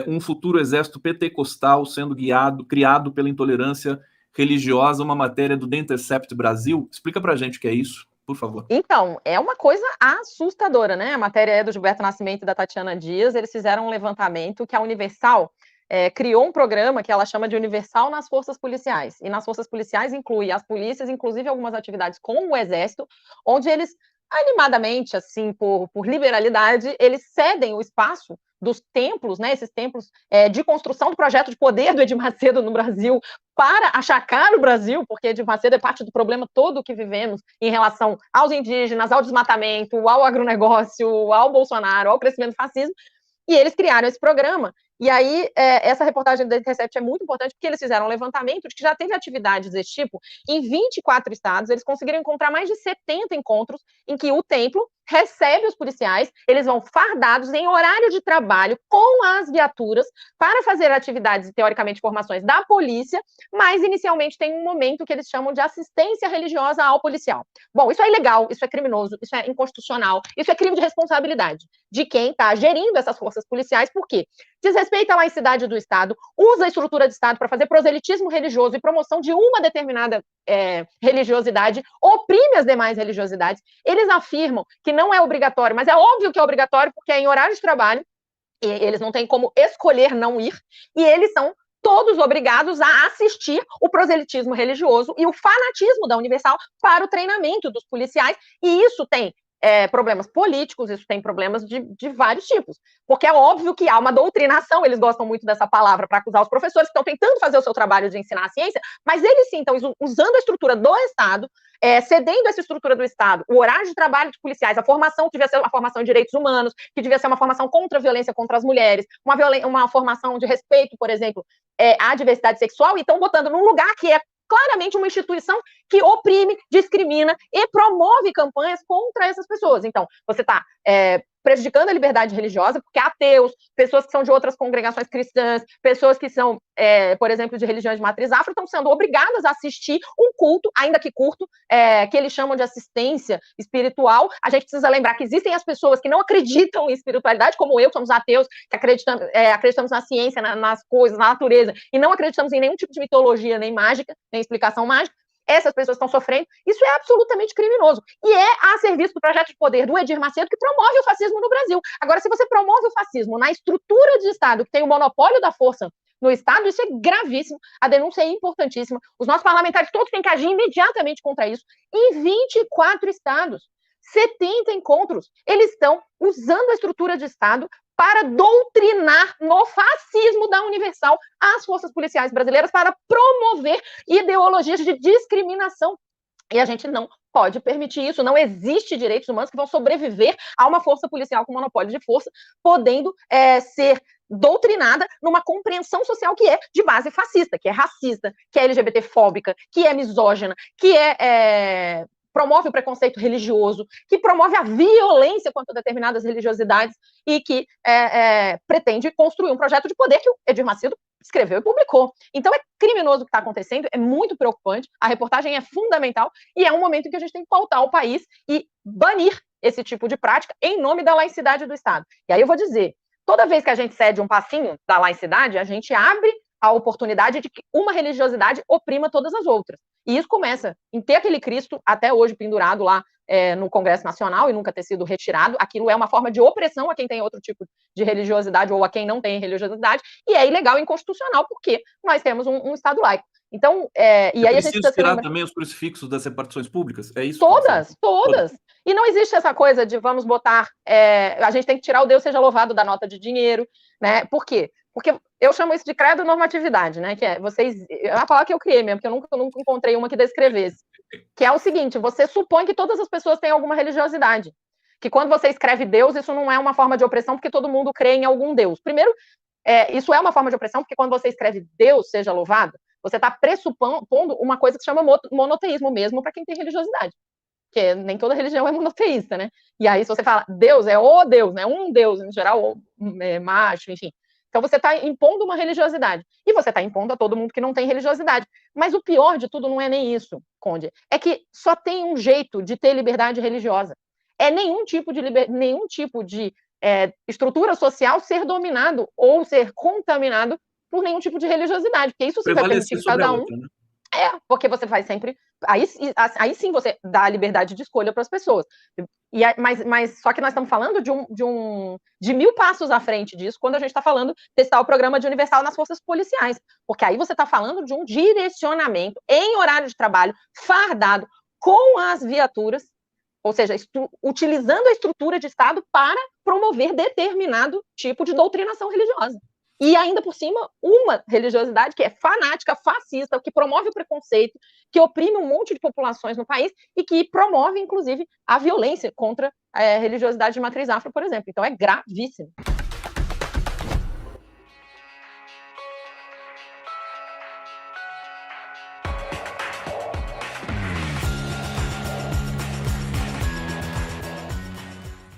um futuro exército pentecostal sendo criado pela intolerância religiosa, uma matéria do The Intercept Brasil. Explica pra gente o que é isso, por favor. Então, é uma coisa assustadora, né? A matéria é do Gilberto Nascimento e da Tatiana Dias. Eles fizeram um levantamento que a Universal criou um programa que ela chama de Universal nas Forças Policiais. E nas Forças Policiais inclui as polícias, inclusive algumas atividades com o Exército, onde eles, animadamente, assim, por liberalidade, eles cedem o espaço dos templos, né, esses templos de construção do projeto de poder do Edir Macedo no Brasil, para achacar o Brasil, porque Edir Macedo é parte do problema todo que vivemos em relação aos indígenas, ao desmatamento, ao agronegócio, ao Bolsonaro, ao crescimento do fascismo, e eles criaram esse programa. E aí, essa reportagem do Intercept é muito importante, porque eles fizeram um levantamento de que já teve atividades desse tipo em 24 estados, eles conseguiram encontrar mais de 70 encontros em que o templo recebe os policiais, eles vão fardados em horário de trabalho com as viaturas para fazer atividades e, teoricamente, formações da polícia, mas inicialmente tem um momento que eles chamam de assistência religiosa ao policial. Bom, isso é ilegal, isso é criminoso, isso é inconstitucional, isso é crime de responsabilidade de quem está gerindo essas forças policiais, por quê? Desrespeita a laicidade do Estado, usa a estrutura do Estado para fazer proselitismo religioso e promoção de uma determinada religiosidade, oprime as demais religiosidades. Eles afirmam que não é obrigatório, mas é óbvio que é obrigatório, porque é em horário de trabalho, e eles não têm como escolher não ir, e eles são todos obrigados a assistir o proselitismo religioso e o fanatismo da Universal para o treinamento dos policiais, e isso tem problemas políticos, isso tem problemas de vários tipos, porque é óbvio que há uma doutrinação, eles gostam muito dessa palavra para acusar os professores que estão tentando fazer o seu trabalho de ensinar a ciência, mas eles sim estão usando a estrutura do Estado, cedendo essa estrutura do Estado, o horário de trabalho de policiais, a formação que devia ser uma formação de direitos humanos, que devia ser uma formação contra a violência contra as mulheres, uma formação de respeito, por exemplo, à diversidade sexual, e estão botando num lugar que é claramente uma instituição que oprime, discrimina e promove campanhas contra essas pessoas. Então, você está prejudicando a liberdade religiosa, porque ateus, pessoas que são de outras congregações cristãs, pessoas que são, por exemplo, de religiões de matriz afro, estão sendo obrigadas a assistir um culto, ainda que curto, que eles chamam de assistência espiritual. A gente precisa lembrar que existem as pessoas que não acreditam em espiritualidade, como eu, que somos ateus, que acreditamos na ciência, nas coisas, na natureza, e não acreditamos em nenhum tipo de mitologia, nem mágica, nem explicação mágica. Essas pessoas estão sofrendo, isso é absolutamente criminoso. E é a serviço do projeto de poder do Edir Macedo que promove o fascismo no Brasil. Agora, se você promove o fascismo na estrutura de Estado, que tem o monopólio da força no Estado, isso é gravíssimo, a denúncia é importantíssima. Os nossos parlamentares todos têm que agir imediatamente contra isso. Em 24 estados, 70 encontros, eles estão usando a estrutura de Estado para doutrinar no fascismo da Universal as forças policiais brasileiras para promover ideologias de discriminação. E a gente não pode permitir isso. Não existe direitos humanos que vão sobreviver a uma força policial com monopólio de força, podendo ser doutrinada numa compreensão social que é de base fascista, que é racista, que é LGBTfóbica, que é misógina, que promove o preconceito religioso, que promove a violência contra determinadas religiosidades e que pretende construir um projeto de poder que o Edir Macedo escreveu e publicou. Então é criminoso o que está acontecendo, é muito preocupante, a reportagem é fundamental e é um momento em que a gente tem que pautar o país e banir esse tipo de prática em nome da laicidade do Estado. E aí eu vou dizer, toda vez que a gente cede um passinho da laicidade, a gente abre a oportunidade de que uma religiosidade oprima todas as outras. E isso começa em ter aquele Cristo até hoje pendurado lá no Congresso Nacional e nunca ter sido retirado. Aquilo é uma forma de opressão a quem tem outro tipo de religiosidade ou a quem não tem religiosidade, e é ilegal e inconstitucional porque nós temos um Estado laico. Então, e aí a gente precisa tirar também os crucifixos das repartições públicas? É isso? Todas. E não existe essa coisa de vamos botar... a gente tem que tirar o Deus seja louvado da nota de dinheiro, né? Por quê? Porque eu chamo isso de credo normatividade, né? Que é uma palavra que eu criei mesmo, que eu nunca encontrei uma que descrevesse. Que é o seguinte, você supõe que todas as pessoas têm alguma religiosidade. Que quando você escreve Deus, isso não é uma forma de opressão, porque todo mundo crê em algum Deus. Primeiro, isso é uma forma de opressão, porque quando você escreve Deus seja louvado, você está pressupondo uma coisa que se chama monoteísmo mesmo para quem tem religiosidade. Porque nem toda religião é monoteísta, né? E aí, se você fala Deus, é o Deus, né? Um Deus, em geral, ou macho, enfim. Então, você está impondo uma religiosidade. E você está impondo a todo mundo que não tem religiosidade. Mas o pior de tudo não é nem isso, Conde. É que só tem um jeito de ter liberdade religiosa. Nenhum tipo de estrutura social ser dominado ou ser contaminado por nenhum tipo de religiosidade, porque isso sim vai permitir que cada um... Outra, né? Porque você vai sempre... Aí sim você dá a liberdade de escolha para as pessoas. Mas só que nós estamos falando de 1000 passos à frente disso, quando a gente está falando de testar o programa de universal nas forças policiais. Porque aí você está falando de um direcionamento em horário de trabalho, fardado, com as viaturas, ou seja, utilizando a estrutura de Estado para promover determinado tipo de doutrinação religiosa. E ainda por cima, uma religiosidade que é fanática, fascista, que promove o preconceito, que oprime um monte de populações no país e que promove, inclusive, a violência contra a religiosidade de matriz afro, por exemplo. Então é gravíssimo.